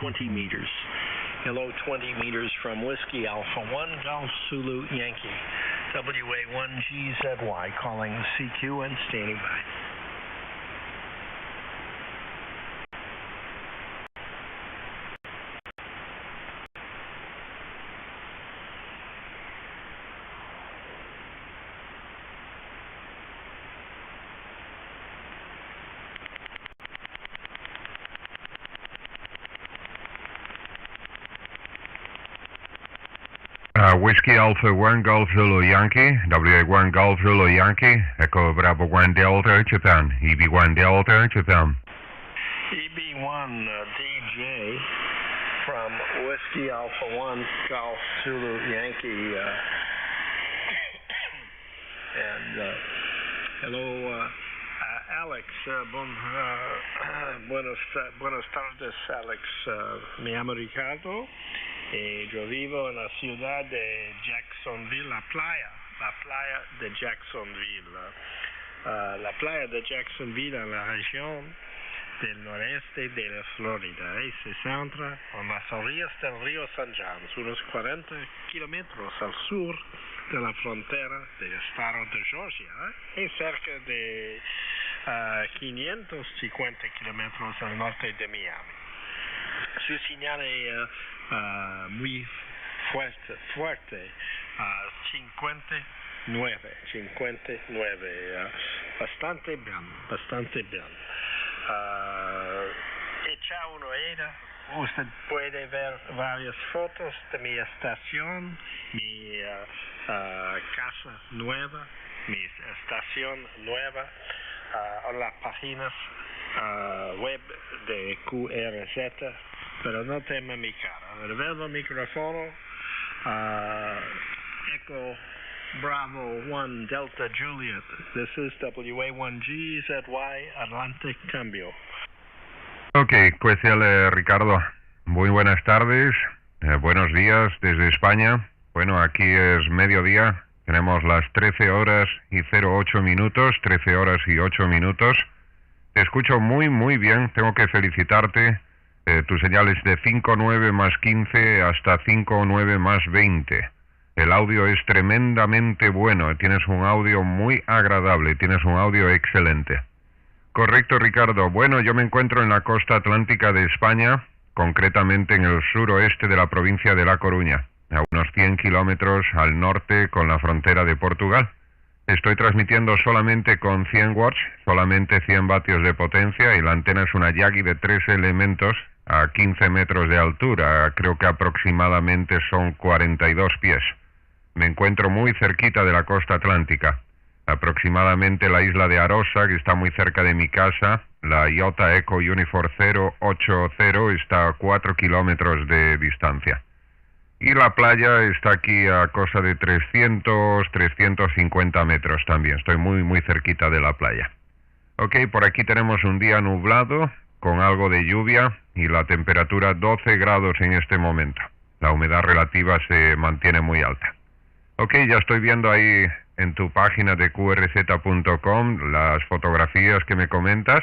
20 meters. Hello, 20 meters from Whiskey Alpha 1 Golf Zulu Yankee. WA1GZY calling CQ and standing by. Whiskey Alpha 1 Golf Zulu Yankee, WA1 Golf Zulu Yankee, Echo Bravo 1 Delta Japan, EB1 Delta Japan. EB1 DJ from Whiskey Alpha 1 Golf Zulu Yankee. Hello, Alex. Buenas tardes, Alex. Me llamo Ricardo. Yo vivo en la ciudad de Jacksonville, la playa de Jacksonville. La playa de Jacksonville en la región del noreste de la Florida y se centra en las orillas del río San John's, unos 40 kilómetros al sur de la frontera del estado de Georgia y cerca de 550 kilómetros al norte de Miami. Su señal es muy fuerte, 59, bastante bien. Echa una oída, usted puede ver varias fotos de mi estación, mi casa nueva, mi estación nueva, en las páginas web de QRZ. Pero no tema mi cara. Revelo el micrófono. Echo Bravo 1 Delta Juliet. This is WA1GZY Atlantic Cambio. Ok, pues Ricardo, muy buenas tardes, buenos días desde España. Bueno, aquí es mediodía, tenemos las 13 horas y 08 minutos, 13 horas y 8 minutos. Te escucho muy bien, tengo que felicitarte. Tu señal es de 5.9 más 15 hasta 5.9 más 20. El audio es tremendamente bueno, tienes un audio muy agradable, tienes un audio excelente. Correcto, Ricardo. Bueno, yo me encuentro en la costa atlántica de España, concretamente en el suroeste de la provincia de La Coruña, a unos 100 kilómetros al norte con la frontera de Portugal. Estoy transmitiendo solamente con 100 watts, solamente 100 vatios de potencia y la antena es una Yagi de 3 elementos a 15 metros de altura, creo que aproximadamente son 42 pies. Me encuentro muy cerquita de la costa atlántica, aproximadamente la isla de Arosa, que está muy cerca de mi casa, la Iota Echo Uniform 080 está a 4 kilómetros de distancia. Y la playa está aquí a cosa de 350 metros también, estoy muy cerquita de la playa. Ok, por aquí tenemos un día nublado, con algo de lluvia y la temperatura 12 grados en este momento. La humedad relativa se mantiene muy alta. Ok, ya estoy viendo ahí en tu página de qrz.com las fotografías que me comentas.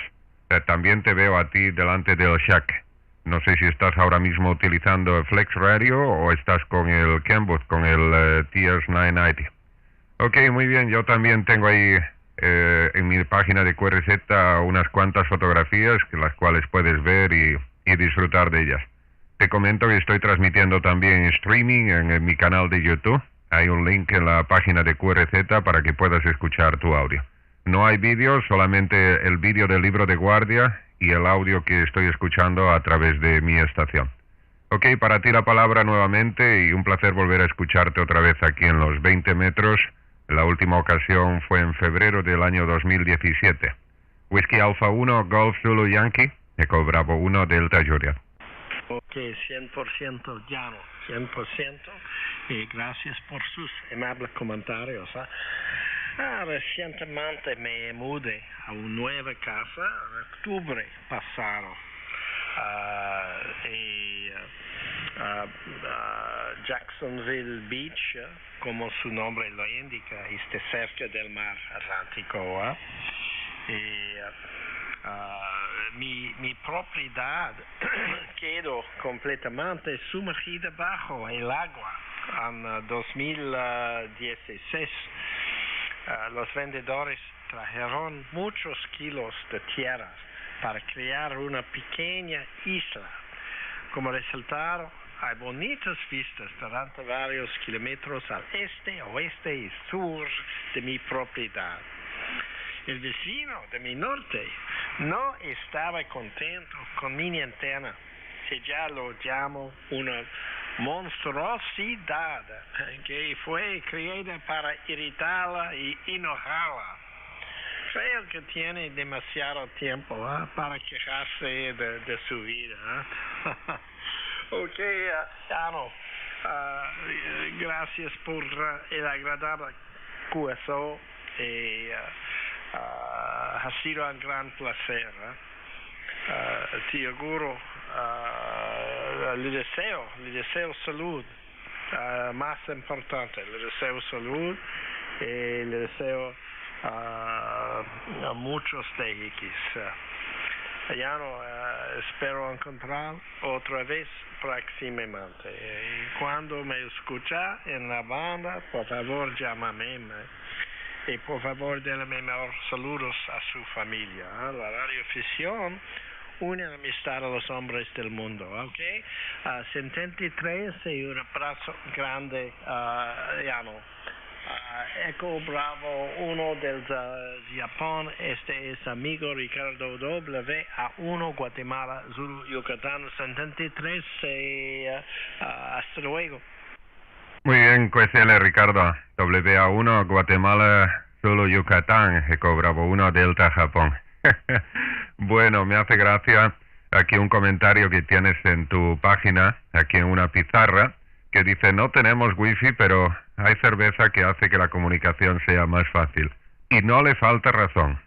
También te veo a ti delante del shack. No sé si estás ahora mismo utilizando el Flex Radio o estás con el Kenwood, con el TS990. Ok, muy bien, yo también tengo ahí en mi página de QRZ unas cuantas fotografías, las cuales puedes ver y disfrutar de ellas. Te comento que estoy transmitiendo también streaming en mi canal de YouTube. Hay un link en la página de QRZ para que puedas escuchar tu audio. No hay vídeo, solamente el vídeo del libro de guardia y el audio que estoy escuchando a través de mi estación. Ok, para ti la palabra nuevamente y un placer volver a escucharte otra vez aquí en los 20 metros. La última ocasión fue en febrero del año 2017. Whiskey Alpha 1 Golf Zulu Yankee, Echo Bravo 1 Delta Juliet. Ok, 100% llano, 100%. Y gracias por sus amables comentarios. Recientemente me mudé a una nueva casa en octubre pasado. Jacksonville Beach, como su nombre lo indica, está cerca del mar Atlántico. mi propiedad quedó completamente sumergida bajo el agua en 2016. Los vendedores trajeron muchos kilos de tierra para crear una pequeña isla. Como resultado, hay bonitas vistas durante varios kilómetros al este, oeste y sur de mi propiedad. El vecino de mi norte no estaba contento con mi antena, que ya lo llamo una monstruosidad, que fue creada para irritarla y enojarla. Creo que tiene demasiado tiempo para quejarse de su vida. Ok, Ano, gracias por el agradable QSO. Ha sido un gran placer. Te auguro, le deseo salud, más importante, le deseo salud y le deseo muchos TX. Ya no espero encontrar otra vez próximamente. Cuando me escucha en la banda, por favor llámame. Y por favor, denle mejor saludos a su familia. La radioafición une amistad a los hombres del mundo. ¿Ok? 73 y un abrazo grande. Eco Bravo 1 del Japón. Este es amigo Ricardo WA1 Guatemala, Zulu, Yucatán 73. Hasta luego. Muy bien, QSL Ricardo, WA1 Guatemala, Zulu, Yucatán, Eco Bravo 1 Delta Japón. Bueno, me hace gracia aquí un comentario que tienes en tu página, aquí en una pizarra, que dice: no tenemos wifi, pero hay cerveza que hace que la comunicación sea más fácil. Y no le falta razón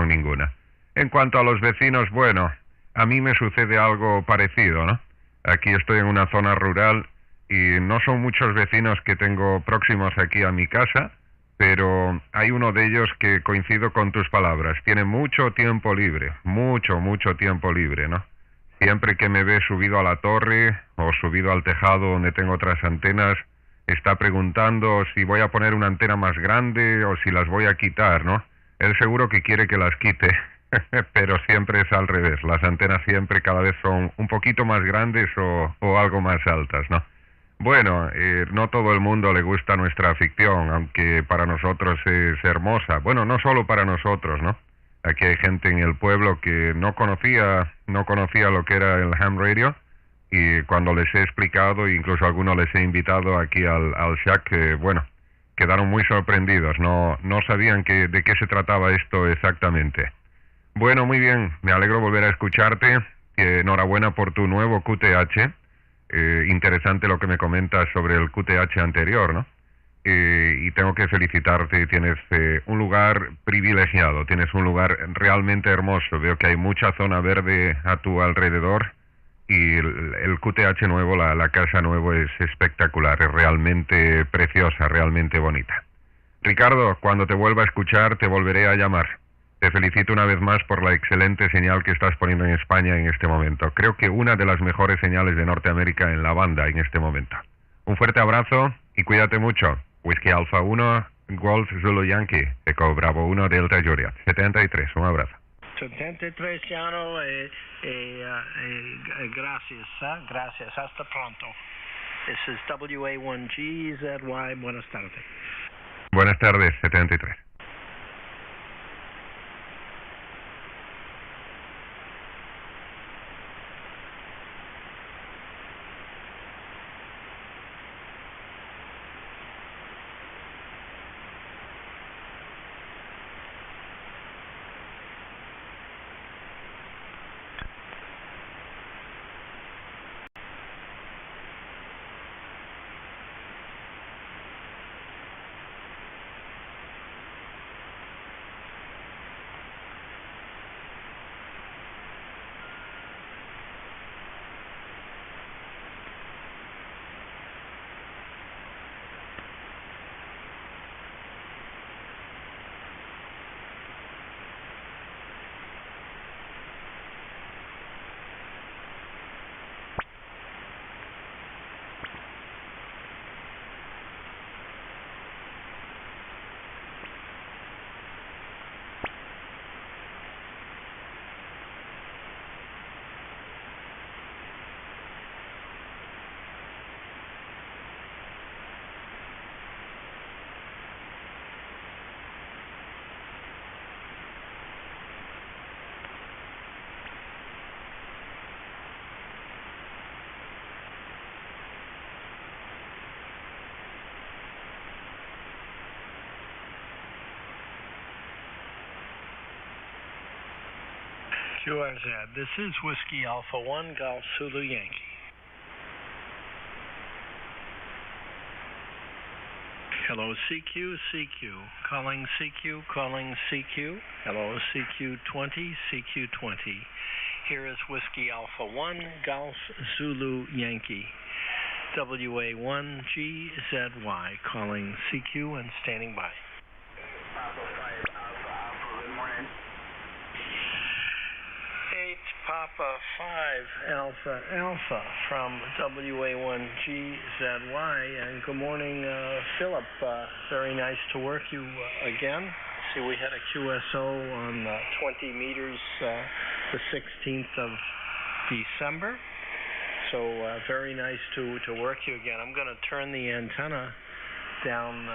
ninguna. En cuanto a los vecinos, bueno, a mí me sucede algo parecido, ¿no? Aquí estoy en una zona rural y no son muchos vecinos que tengo próximos aquí a mi casa, pero hay uno de ellos que coincido con tus palabras, tiene mucho tiempo libre, mucho tiempo libre, ¿no? Siempre que me ve subido a la torre o subido al tejado donde tengo otras antenas, está preguntando si voy a poner una antena más grande o si las voy a quitar, ¿no? Él seguro que quiere que las quite, pero siempre es al revés, las antenas siempre cada vez son un poquito más grandes o algo más altas, ¿no? Bueno, no todo el mundo le gusta nuestra ficción, aunque para nosotros es hermosa. Bueno, no solo para nosotros, ¿no? Aquí hay gente en el pueblo que no conocía lo que era el ham radio, y cuando les he explicado, incluso a algunos les he invitado aquí al shack, bueno, quedaron muy sorprendidos, no sabían de qué se trataba esto exactamente. Bueno, muy bien, me alegro volver a escucharte, enhorabuena por tu nuevo QTH. Interesante lo que me comentas sobre el QTH anterior, ¿no? Y tengo que felicitarte, tienes un lugar privilegiado, tienes un lugar realmente hermoso. Veo que hay mucha zona verde a tu alrededor y el QTH nuevo, la casa nuevo es espectacular, es realmente preciosa, realmente bonita. Ricardo, cuando te vuelva a escuchar te volveré a llamar. Te felicito una vez más por la excelente señal que estás poniendo en España en este momento. Creo que una de las mejores señales de Norteamérica en la banda en este momento. Un fuerte abrazo y cuídate mucho. Whiskey Alpha 1, Golf Zulu Yankee, Eco Bravo 1, Delta Juliet. 73, un abrazo. 73, Yano, gracias, hasta pronto. This is WA1GZY, buenas tardes. Buenas tardes, 73. QRZ, this is Whiskey Alpha 1 Golf Zulu Yankee. Hello CQ, calling CQ. Hello CQ20, Here is Whiskey Alpha 1 Golf Zulu Yankee. WA1GZY, calling CQ and standing by. Papa 5 Alpha, good morning. 8 Papa 5 Alpha from WA1GZY, and good morning, Philip. Very nice to work you again. See, we had a QSO on 20 meters the 16th of December, so very nice to work you again. I'm going to turn the antenna down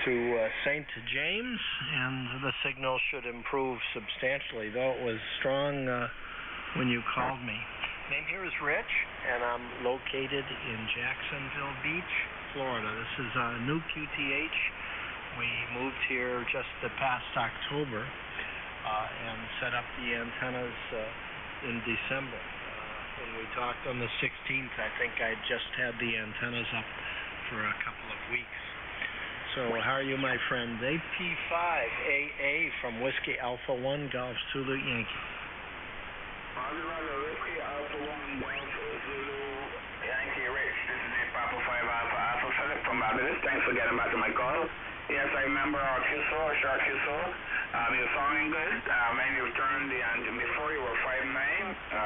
to St. James, and the signal should improve substantially, though it was strong when you called me. Name here is Rich, and I'm located in Jacksonville Beach, Florida. This is a new QTH. We moved here just the past October and set up the antennas in December. When we talked on the 16th, I think I just had the antennas up for a couple of weeks. So how are you, my friend? AP5AA from Whiskey Alpha 1 Golf Zulu Yankee. Roger, Whiskey Alpha 1 Golf Zulu Yankee Rich. This is a Papa 5 Alpha Philip from Barbados. Thanks for getting back to my call. Yes, I remember our QSO, our short QSO. You're sounding good. When you turned the engine before, you were 5'9", 5'8",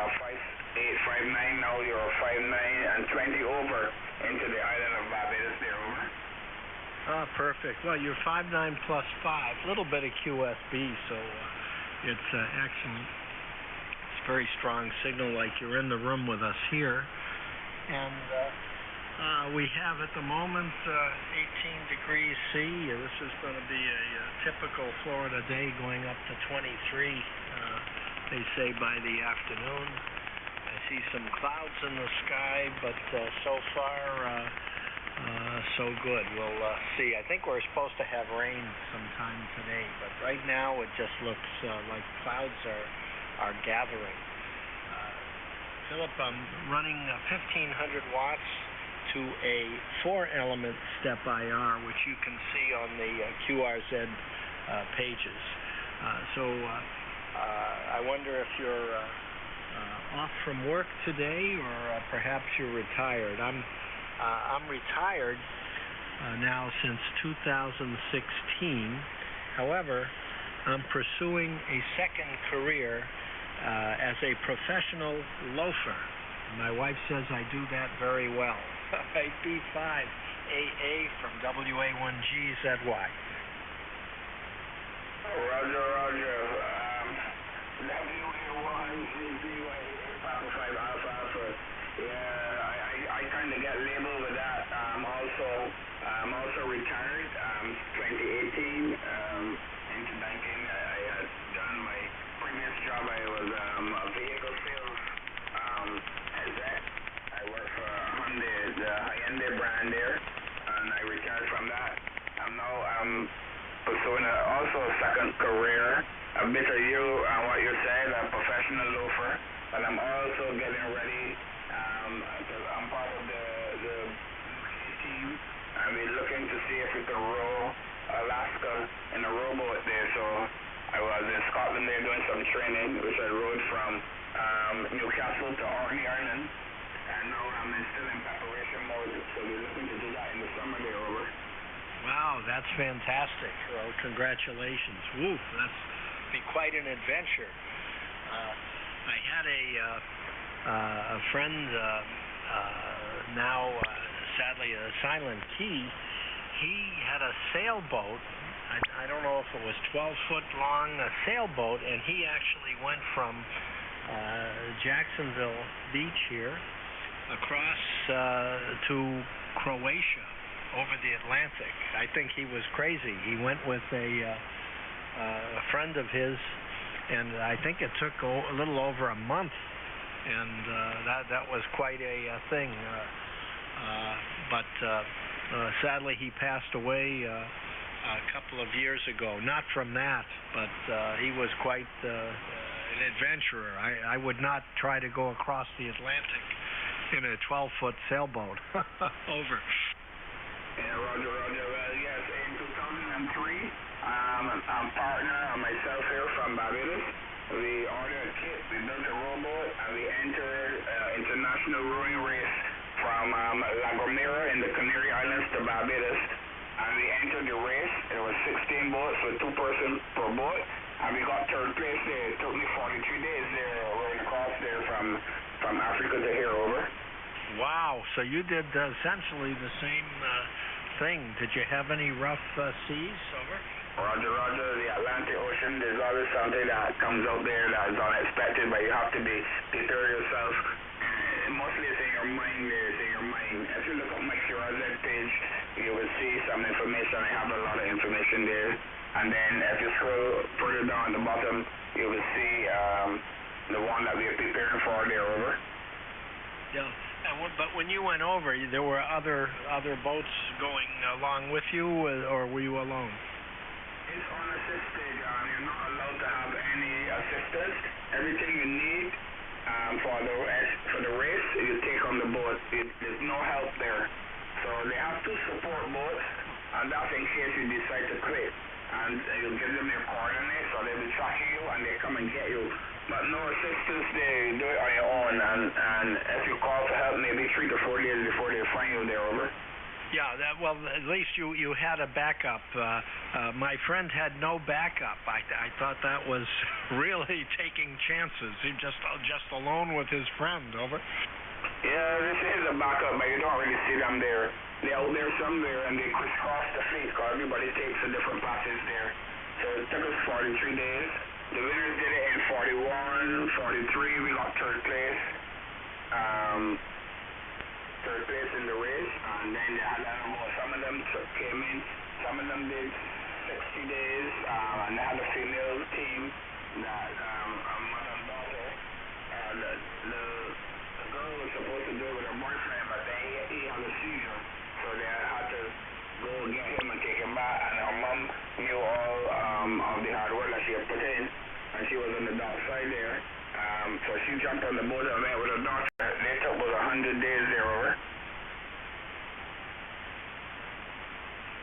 5'9". Now you're 5'9" and 20 over into the island of Barbados there, over. Ah, perfect. Well, you're 5'9" plus 5, a little bit of QSB, so it's excellent. It's a very strong signal, like you're in the room with us here. And we have at the moment 18 degrees C. This is going to be a typical Florida day, going up to 23, they say, by the afternoon. I see some clouds in the sky, but so far so good. We'll see. I think we're supposed to have rain sometime today, but right now it just looks like clouds are gathering. Philip, I'm running 1,500 watts to a 4-element step IR, which you can see on the QRZ pages. So I wonder if you're off from work today, or perhaps you're retired. I'm retired now since 2016. However, I'm pursuing a second career as a professional loafer. My wife says I do that very well. B5AA from WA1GZY. Roger. WA1GZY, Papa 5 Alpha. Yeah, I kind of get labeled with that. I'm also retired. 2018 into banking. I had done my previous job. I was a vehicle sales exec. I worked for Hyundai, the Hyundai brand there, and I retired from that. I'm now pursuing also a second career. A bit of you and what you said, a professional loafer, but I'm also getting ready. I'm part of the team. I'll be looking to see if we can row Alaska in a rowboat there. So I was in Scotland there doing some training, which I rode from Newcastle to Orkney Island, and now I'm still in preparation mode. So we're looking to do that in the summer there, over. Wow, that's fantastic. Well, congratulations. Woo, that's be quite an adventure. I had a friend, now sadly a silent key. He had a sailboat. I don't know if it was 12-foot long, a sailboat, and he actually went from Jacksonville Beach here across to Croatia over the Atlantic. I think he was crazy. He went with a friend of his, and I think it took a little over a month, and that was quite a thing. But sadly, he passed away a couple of years ago. Not from that, but he was quite an an adventurer. I would not try to go across the Atlantic in a 12-foot sailboat. Over. Yeah, Roger. Well, yes, in 2003, I'm partner and myself here from Barbados. We ordered a kit, we built a rowboat, and we entered international rowing race from La Gomera in the Canary Islands to Barbados. And we entered the race. There was 16 boats with 2 persons per boat. And we got third place there. It took me 43 days there, rowing across there from Africa to here, over. Wow, so you did essentially the same thing. Did you have any rough seas, over? Roger, the Atlantic Ocean, there's always something that comes out there that is unexpected, but you have to prepare yourself. Mostly it's in your mind there, it's in your mind. If you look at my QSO page, you will see some information. I have a lot of information there. And then if you scroll further down at the bottom, you will see the one that we are preparing for there, over. Yeah. But when you went over, there were other boats going along with you, or were you alone? It's unassisted. You're not allowed to have any assistance. Everything you need for the race, you take on the boat. There's no help there. So they have 2 support boats, and that's in case you decide to quit. And you give them your coordinates, so they'll be tracking you and they come and get you. But no assistance there. You do it on your own, and if you call for help, maybe 3 to 4 days before they find you there, over. Yeah, well, at least you had a backup. My friend had no backup. I thought that was really taking chances. He just alone with his friend, over. Yeah, this is a backup, but you don't really see them there. They're out there somewhere, and they crisscross the fleet, because everybody takes a different passage there. So it took us 43 days. The winners did it in 41, 43. We got third place. Third place in the race, and then they had some of them came in, some of them did 60 days, and they had a female team that a mother and daughter. The girl was supposed to do it with her boyfriend, but then he had a seizure, so they had to go get him and take him back, and her mom knew all of the hard work that she had put in, and she was on the dark side there. So she jumped on the boat and went with her daughter. They took about 100 days there, over.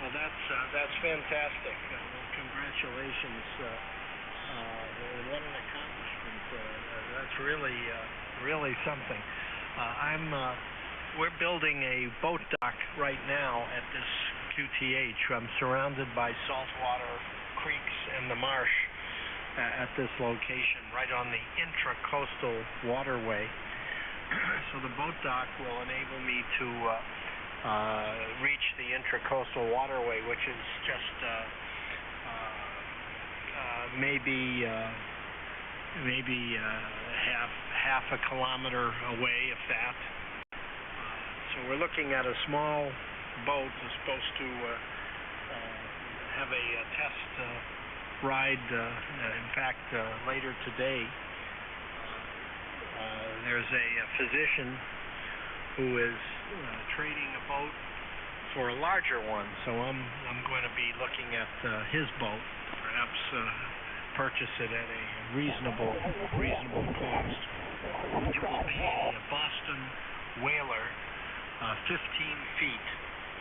Well, that's fantastic. Congratulations. What an accomplishment. That's really something. We're building a boat dock right now at this QTH. I'm surrounded by saltwater creeks and the marsh at this location, right on the intracoastal waterway. So the boat dock will enable me to reach the intracoastal waterway, which is just maybe half a kilometer away, if that. So we're looking at a small boat that's supposed to have a test ride, in fact, later today. There's a physician who is trading a boat for a larger one, so I'm going to be looking at his boat, perhaps purchase it at a reasonable cost. It will be a Boston Whaler, 15 feet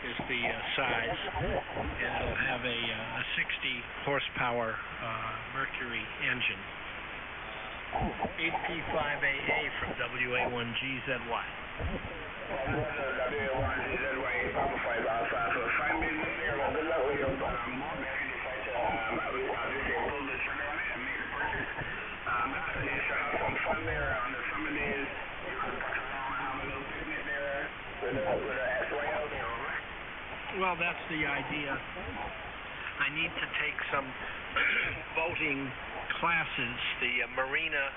is the size, and it'll have a 60 horsepower Mercury engine. 8P5AA from WA1GZY. WA1GZY, Papa 5 Alpha. So 5 minutes there, well, good luck with your boat. If you decide to, pull the trigger on it and make the purchase. You should have some fun there on the summer days. You can touch around and have a little picnic there with a SYL there, alright? Well, that's the idea. I need to take some boating classes. The marina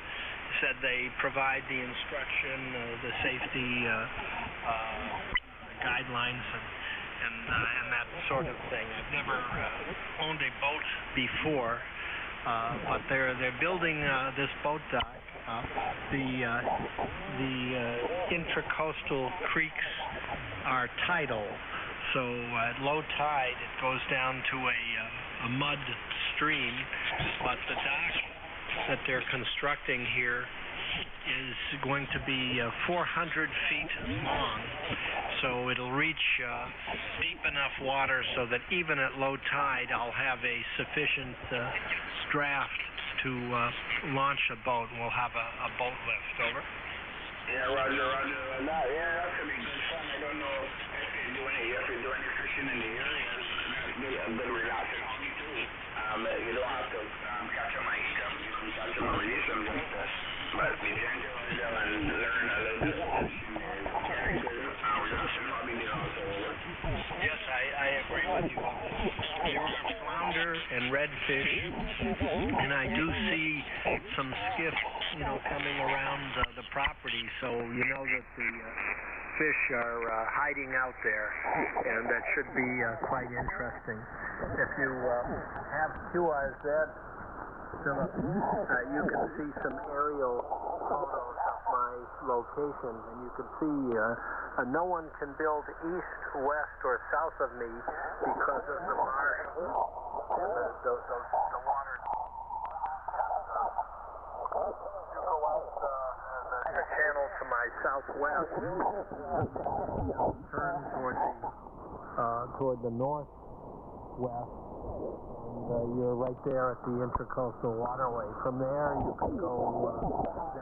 said they provide the instruction, the safety guidelines, and that sort of thing. I've never owned a boat before, but they're building this boat dock. The intracoastal creeks are tidal. So at low tide, it goes down to a mud stream, but the dock that they're constructing here is going to be 400 feet long, so it'll reach deep enough water so that even at low tide I'll have a sufficient draft to launch a boat. We'll have a boat lift. Over. Yeah, roger. That could be good fun. I don't know if you do any fishing in the area. That'd be a good relaxing hobby too. You don't have to catch them and eat them. You can catch them and release them but be gentle with them and learn a little bit of fishing. Very good relaxing hobby there also. Yes, I agree with you. There are flounder and redfish, and I do see some skiffs, coming around the property, so you know that the fish are hiding out there, and that should be quite interesting. If you have QRZ, Philip, you can see some aerial photos of my location, and you can see no one can build east, west, or south of me because of the marsh and the water. You go out the channel to my southwest, turn toward the northwest, and you're right there at the Intracoastal Waterway. From there, you can go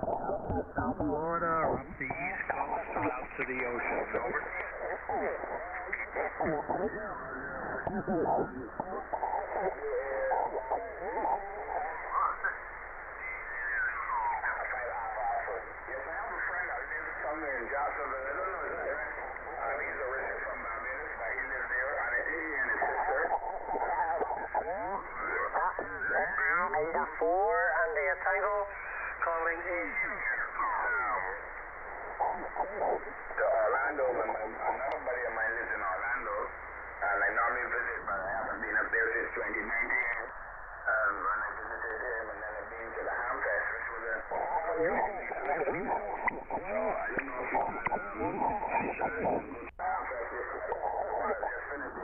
down to South Florida or up the East Coast or out to the ocean. Over. Over 4 on the Tango, calling Orlando. Another buddy of mine lives in Orlando, and I normally visit, but I haven't been up there since 2019. When I visited him, and then I've been to the Hamfest, which was a so I don't know if you had any chance to go to the Hamfest just finished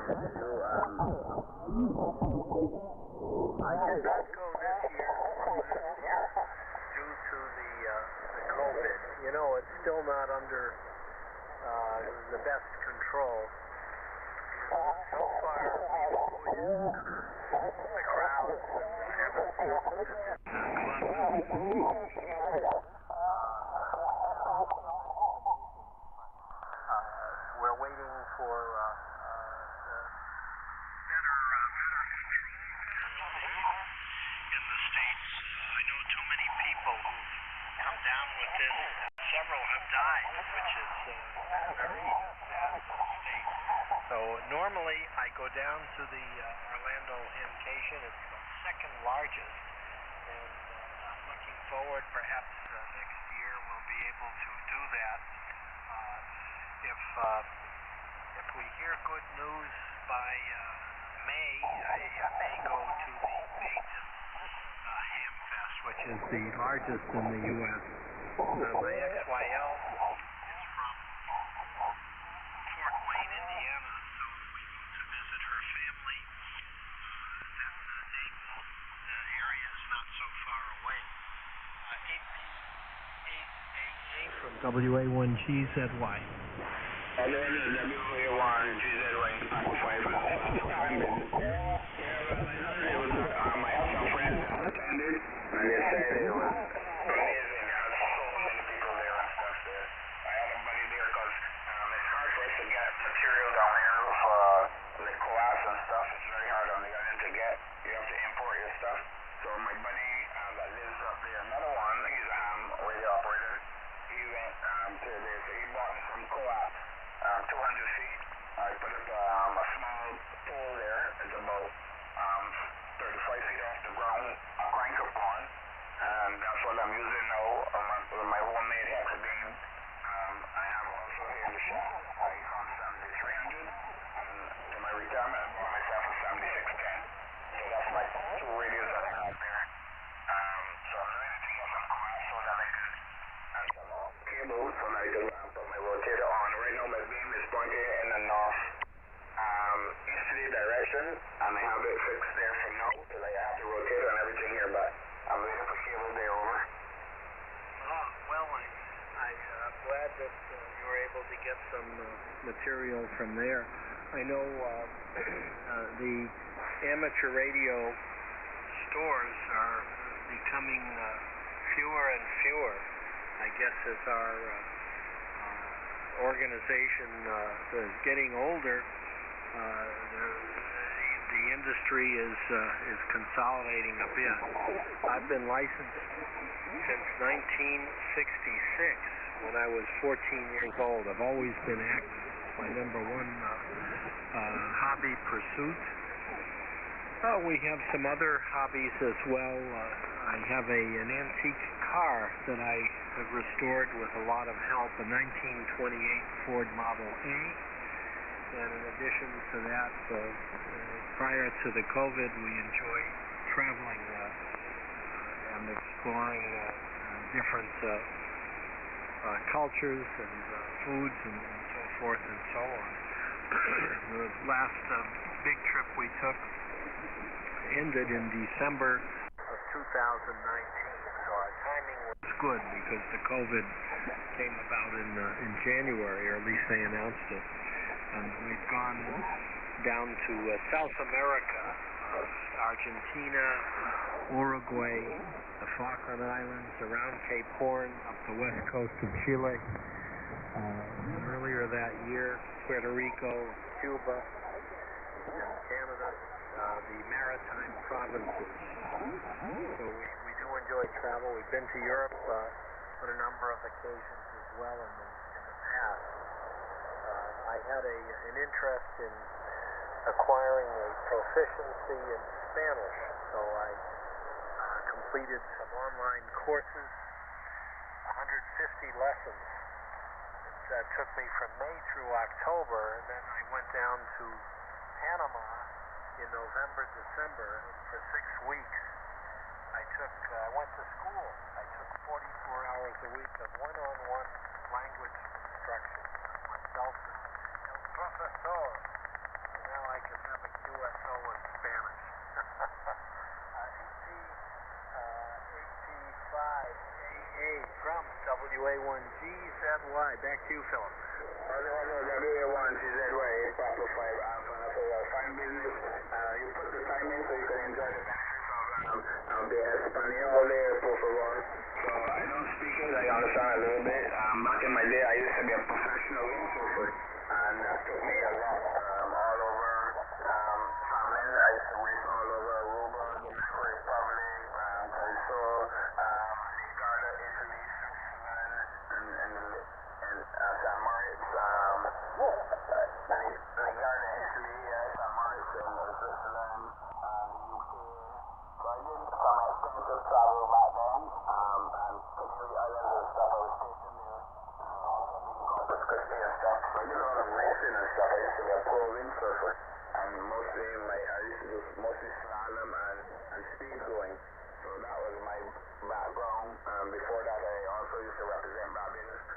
I did not go this year due to the COVID. It's still not under the best control. So far, we've avoided the crowds we're waiting for better in the States. I know too many people who've come down with this. Several have died, which is very sad for the state. So normally I go down to the Orlando Hamcation. It's the second largest, and I'm looking forward. Perhaps next year we'll be able to do that. If we hear good news by May, I may go to the Dayton Hamfest, which is the largest in the U.S. My ex-YL is from Fort Wayne, Indiana, so we go to visit her family. That Dayton area is not so far away. 8AA from WA1GZY. And then WA1GZY 5. I have some friends that attended, and they said it was amazing. There was so many people there and stuff there. I had a buddy there because it's hard for us to get material down here for like coax and stuff. It's very hard on the island to get. You have to import your stuff. So my buddy that lives up there, another one, he's a ham radio operator. He went to there, so he bought me some coax, 200 feet. I put up a small pole there. It's about 35 feet off the ground, a crank up one, and that's what I'm using now on my homemade hexagon. I have also here in the shop, I found 7300, and to my retirement I bought myself a 7610. So that's my two radios that I have there. So I'm ready to get some coax so that I can add some cable so that I can put my rotator on. Right now my beam is pointing in the north easterly direction, and I have it fixed there for now because I have the rotator and everything here, but I'm waiting for cable that you were able to get some material from there. I know the amateur radio stores are becoming fewer and fewer, I guess, as our organization is getting older. The industry is consolidating a bit. I've been licensed since 1966 when I was 14 years old. I've always been active. It's my number one hobby pursuit. We have some other hobbies as well. I have an antique car that I have restored with a lot of help, a 1928 Ford Model A. And in addition to that, prior to the COVID, we enjoyed traveling and exploring different cultures and foods and so forth and so on. The last big trip we took ended in December of 2019, so our timing was good because the COVID came about in January, or at least they announced it. And we've gone down to South America, Argentina, Uruguay, the Falkland Islands, around Cape Horn, up the west coast of Chile. Earlier that year, Puerto Rico, Cuba, and Canada, the maritime provinces. So we do enjoy travel. We've been to Europe on a number of occasions as well in the past. I had an interest in acquiring a proficiency in Spanish, so I completed some online courses, 150 lessons. That took me from May through October, and then I went down to Panama in November, December, and for 6 weeks I went to school. I took 44 hours a week of one-on-one language instruction myself and El Professor. So now I can have a QSO in Spanish. AP5AA from WA1GZY. Back to you, Philip. WA1GZY, Papa 5 Alpha. So fine business. You put the time in so you can enjoy the benefits of the Espanol there, por favor. So I don't speak it, I understand a little bit. Back in my day, I used to be a professional windsurfer, and that took me a lot all over traveling. I used to race all over Aruba, Dominican Republic, QSO, Garda, Italy, Switzerland, and San Moritz, Garda, Italy, San Moritz, and Switzerland, the UK. So I did some extensive travel back then, and Canary Islands and stuff. I was stationed there, also in Corpus Christi and stuff. So I did a lot of racing and stuff. I used to be a pro windsurfer, and I used to do mostly slalom and speed going. So that was my background. Before that, I also used to represent Barbados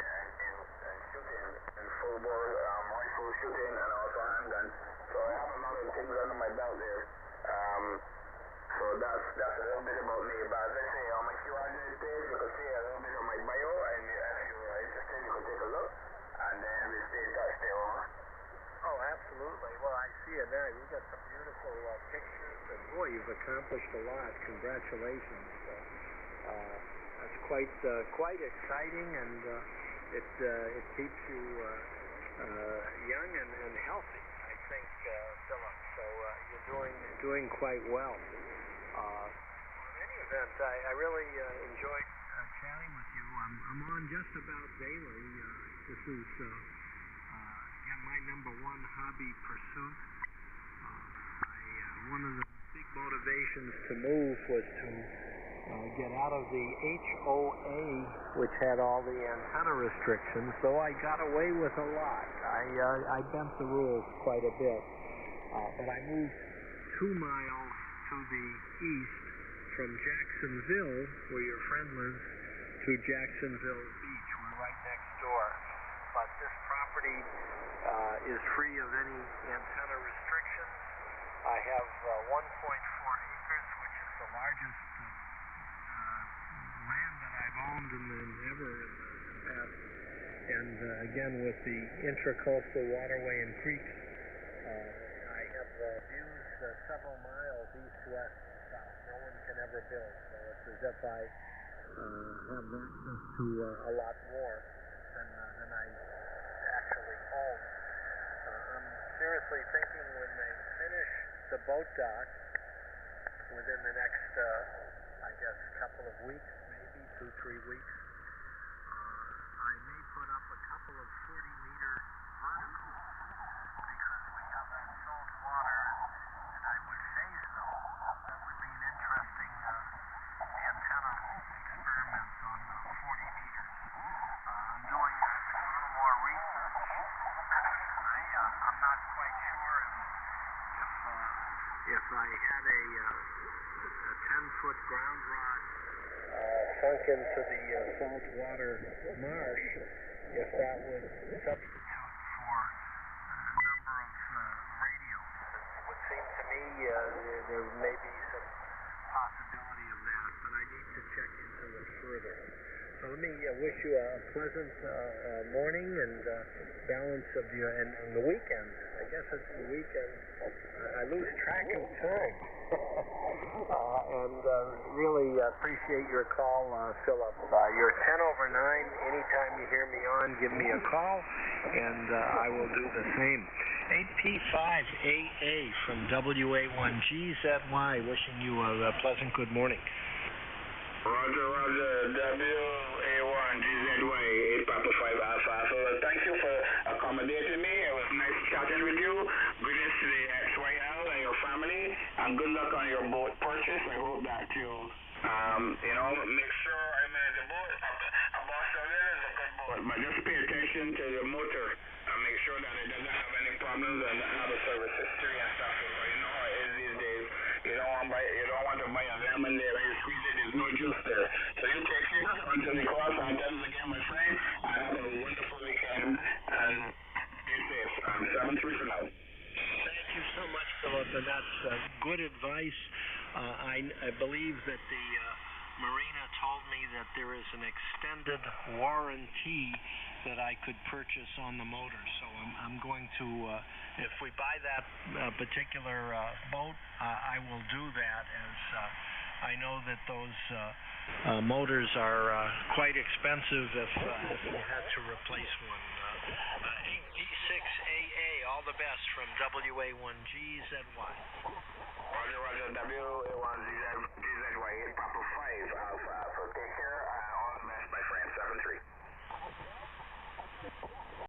in shooting, in full bore rifle shooting, and also handgun. So I have a lot of things under my belt there. So that's a little bit about me. But as I say, on my QRJ page, you can see a little bit of my bio, and if you're interested, you can take a look, and then we stay in touch there. Oh, absolutely. Well, I see it now. You've got some beautiful pictures, and boy, you've accomplished a lot. Congratulations. That's quite exciting, and it keeps you young and healthy, I think, Philip. So you're doing quite well. In any event, I really enjoyed chatting with you. I'm on just about daily. This is my number one hobby pursuit. One of the big motivations to move was to get out of the HOA, which had all the antenna restrictions, so I got away with a lot. I bent the rules quite a bit, but I moved 2 miles to the east from Jacksonville, where your friend lives, to Jacksonville Beach. We're right next door. But this property is free of any antenna restrictions. I have 1.4 acres, which is the largest land that I've owned ever in the past And again, with the intracoastal waterway and creeks, I have views several miles east, west, and south. No one can ever build, so it's as if I have access to a lot more than I actually own. I'm seriously thinking when they finish the boat dock within the next, I guess, couple of weeks, maybe 2-3 weeks, I may put up a couple of 40-meter verticals because we have that salt water, and I would phase them. That would be an interesting antenna experiment on 40 meters. I'm doing a little more research. I'm not quite sure if I had a 10-foot ground rod sunk into the saltwater marsh, if that would substitute for a number of radios. It would seem to me there may be some possibility of that, but I need to check into it further. So let me wish you a pleasant morning and balance of your and the weekend. I guess it's the weekend. I lose track of time. And really appreciate your call, Philip. You're 10 over 9. Anytime you hear me on, give me a call, and I will do the same. 8P5AA from WA1GZY, wishing you a pleasant good morning. Roger, WA1GZY, 8 Papa 5 Alpha. So thank you for accommodating me. It was nice chatting with you. Greetings to the XYL and your family, and good luck on your boat purchase. I hope that you, make sure, the boat, a Boston is a good boat, but just pay attention to the motor and make sure that it doesn't have any problems and have a service history and stuff. Because you know how it is these days. You don't want to buy a lemon there and you squeeze it, there's no juice there. So you take care until the call, and tell us again, my friend. I have a wonderful weekend, and stay safe. 7-3 for now. Thank you so much, Philip, and that's good advice. I believe that the Marina told me that there is an extended warranty that I could purchase on the motor. So I'm going to, if we buy that particular boat, I will do that, as I know that those motors are quite expensive if you had to replace one. 8P6AA, all the best from WA1GZY. Roger, WA1GZY, Papa 5 Alpha. So take care.